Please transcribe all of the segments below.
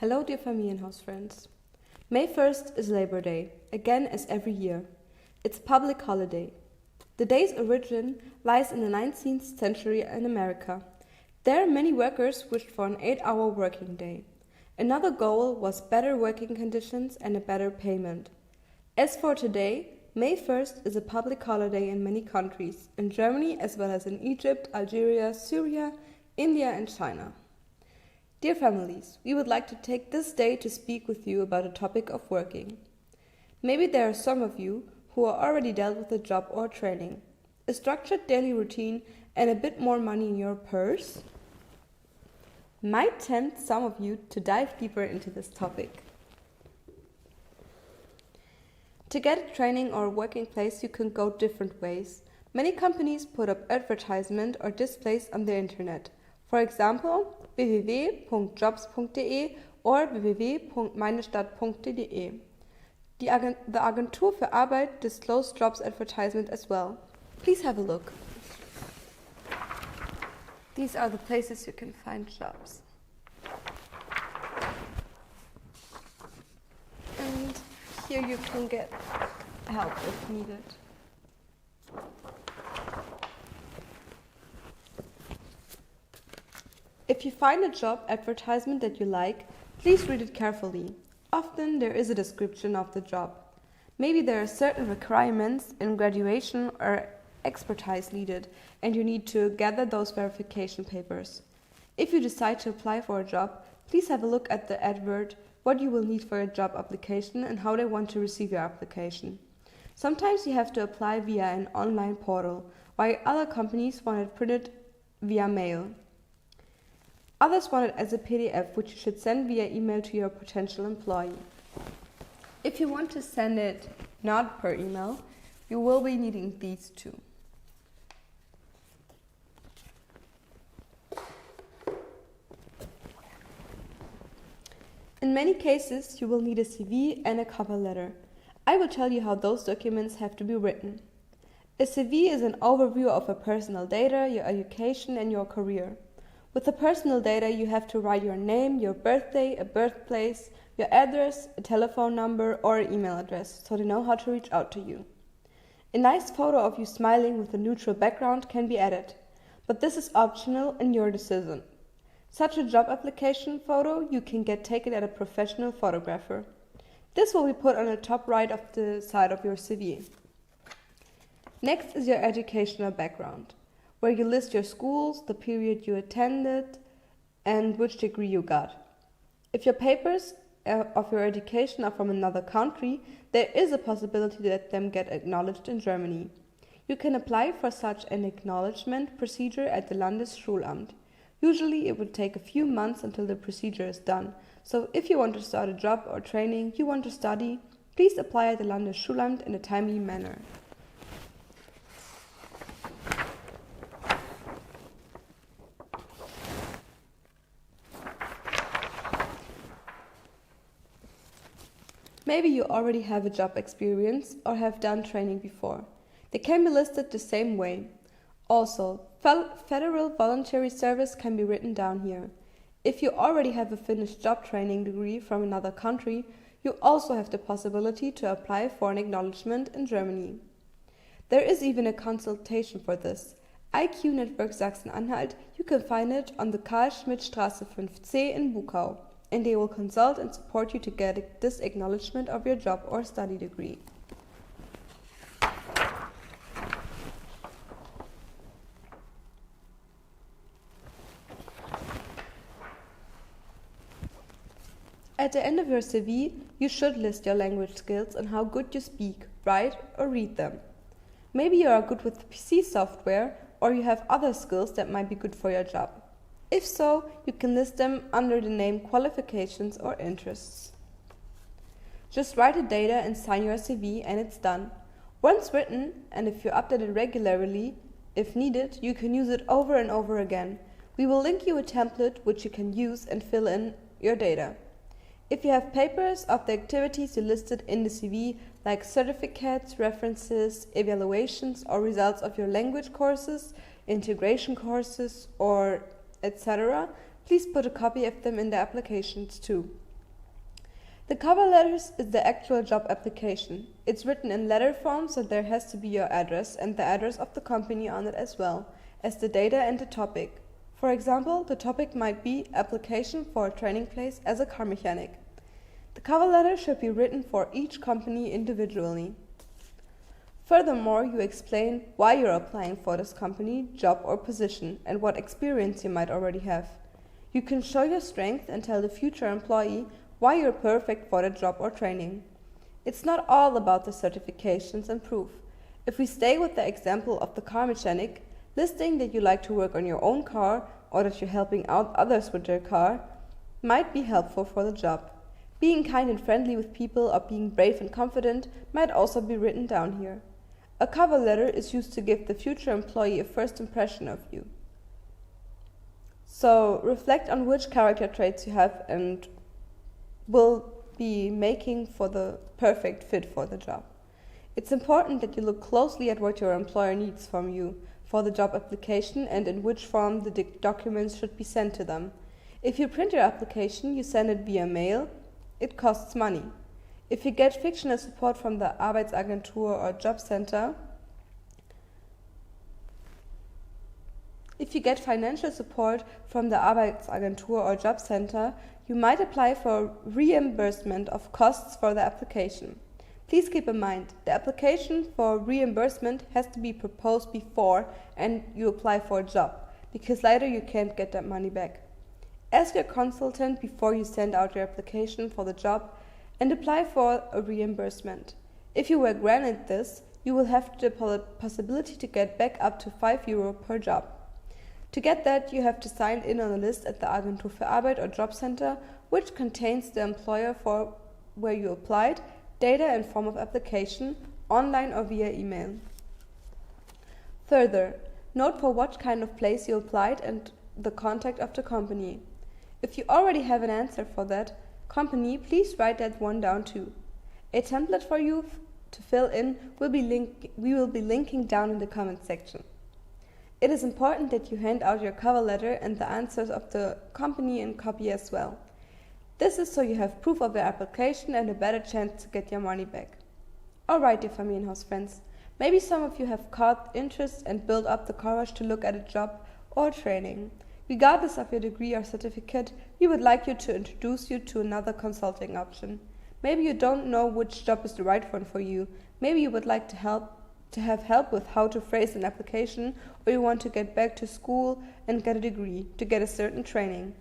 Hello dear Familienhaus-friends. May 1st is Labor Day, again as every year. It's a public holiday. The day's origin lies in the 19th century in America. There many workers wished for an 8-hour working day. Another goal was better working conditions and a better payment. As for today, May 1st is a public holiday in many countries, in Germany as well as in Egypt, Algeria, Syria, India and China. Dear families, we would like to take this day to speak with you about the topic of working. Maybe there are some of you who are already dealt with a job or training, a structured daily routine and a bit more money in your purse might tempt some of you to dive deeper into this topic. To get a training or a working place, you can go different ways. Many companies put up advertisement or displays on the internet. For example, www.jobs.de or www.meinestadt.de. The Agentur für Arbeit disclosed jobs advertisement as well. Please have a look. These are the places you can find jobs. And here you can get help if needed. If you find a job advertisement that you like, please read it carefully. Often there is a description of the job. Maybe there are certain requirements in graduation or expertise needed, and you need to gather those verification papers. If you decide to apply for a job, please have a look at the advert, what you will need for a job application and how they want to receive your application. Sometimes you have to apply via an online portal, while other companies want it printed via mail. Others want it as a PDF, which you should send via email to your potential employee. If you want to send it not per email, you will be needing these two. In many cases, you will need a CV and a cover letter. I will tell you how those documents have to be written. A CV is an overview of your personal data, your education and your career. With the personal data, you have to write your name, your birthday, a birthplace, your address, a telephone number or an email address, so they know how to reach out to you. A nice photo of you smiling with a neutral background can be added, but this is optional and your decision. Such a job application photo you can get taken at a professional photographer. This will be put on the top right of the side of your CV. Next is your educational background, where you list your schools, the period you attended, and which degree you got. If your papers of your education are from another country, there is a possibility that them get acknowledged in Germany. You can apply for such an acknowledgement procedure at the Landesschulamt. Usually it would take a few months until the procedure is done, so if you want to start a job or training you want to study, please apply at the Landesschulamt in a timely manner. Maybe you already have a job experience or have done training before. They can be listed the same way. Also, federal voluntary service can be written down here. If you already have a finished job training degree from another country, you also have the possibility to apply for an acknowledgement in Germany. There is even a consultation for this. IQ Network Sachsen-Anhalt, you can find it on the Karl-Schmidt-Straße 5C in Buchau, and they will consult and support you to get this acknowledgement of your job or study degree. At the end of your CV, you should list your language skills and how good you speak, write or read them. Maybe you are good with PC software or you have other skills that might be good for your job. If so, you can list them under the name qualifications or interests. Just write the data and sign your CV and it's done. Once written, and if you update it regularly, if needed, you can use it over and over again. We will link you a template which you can use and fill in your data. If you have papers of the activities you listed in the CV, like certificates, references, evaluations or results of your language courses, integration courses or etc., please put a copy of them in the applications too. The cover letter is the actual job application. It's written in letter form, so there has to be your address and the address of the company on it as well as the data and the topic. For example, the topic might be application for a training place as a car mechanic. The cover letter should be written for each company individually. Furthermore, you explain why you're applying for this company, job or position, and what experience you might already have. You can show your strength and tell the future employee why you're perfect for the job or training. It's not all about the certifications and proof. If we stay with the example of the car mechanic, listing that you like to work on your own car or that you're helping out others with their car might be helpful for the job. Being kind and friendly with people or being brave and confident might also be written down here. A cover letter is used to give the future employee a first impression of you. So reflect on which character traits you have and will be making for the perfect fit for the job. It's important that you look closely at what your employer needs from you for the job application and in which form the documents should be sent to them. If you print your application, you send it via mail. It costs money. If you get fictional support from the Arbeitsagentur or job center, If you get financial support from the Arbeitsagentur or job center, you might apply for reimbursement of costs for the application. Please keep in mind, the application for reimbursement has to be proposed before and you apply for a job, because later you can't get that money back. Ask your consultant before you send out your application for the job and apply for a reimbursement. If you were granted this, you will have the possibility to get back up to €5 per job. To get that, you have to sign in on a list at the Agentur für Arbeit or job center, which contains the employer for where you applied, data and form of application, online or via email. Further, note for what kind of place you applied and the contact of the company. If you already have an answer for that company, please write that one down too. A template for you to fill in we will be linking down in the comment section. It is important that you hand out your cover letter and the answers of the company in copy as well. This is so you have proof of your application and a better chance to get your money back. Alright, dear Familienhaus-friends, maybe some of you have caught interest and built up the courage to look at a job or training. Regardless of your degree or certificate, we would like you to introduce you to another consulting option. Maybe you don't know which job is the right one for you. Maybe you would like to have help with how to phrase an application, or you want to get back to school and get a degree to get a certain training.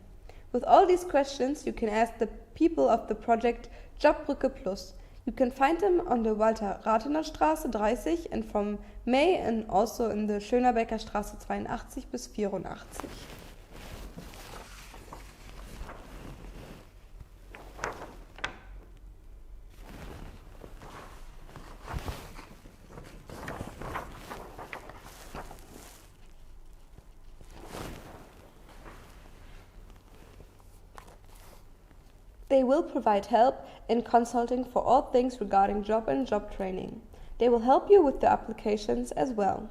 With all these questions, you can ask the people of the project Jobbrücke Plus. You can find them on the Walter-Rathener Straße 30 and from May and also in the Schönerbecker Straße 82 bis 84. They will provide help in consulting for all things regarding job and job training. They will help you with the applications as well.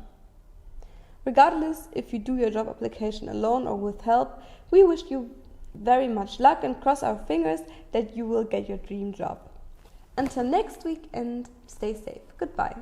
Regardless if you do your job application alone or with help, we wish you very much luck and cross our fingers that you will get your dream job. Until next week, and stay safe. Goodbye.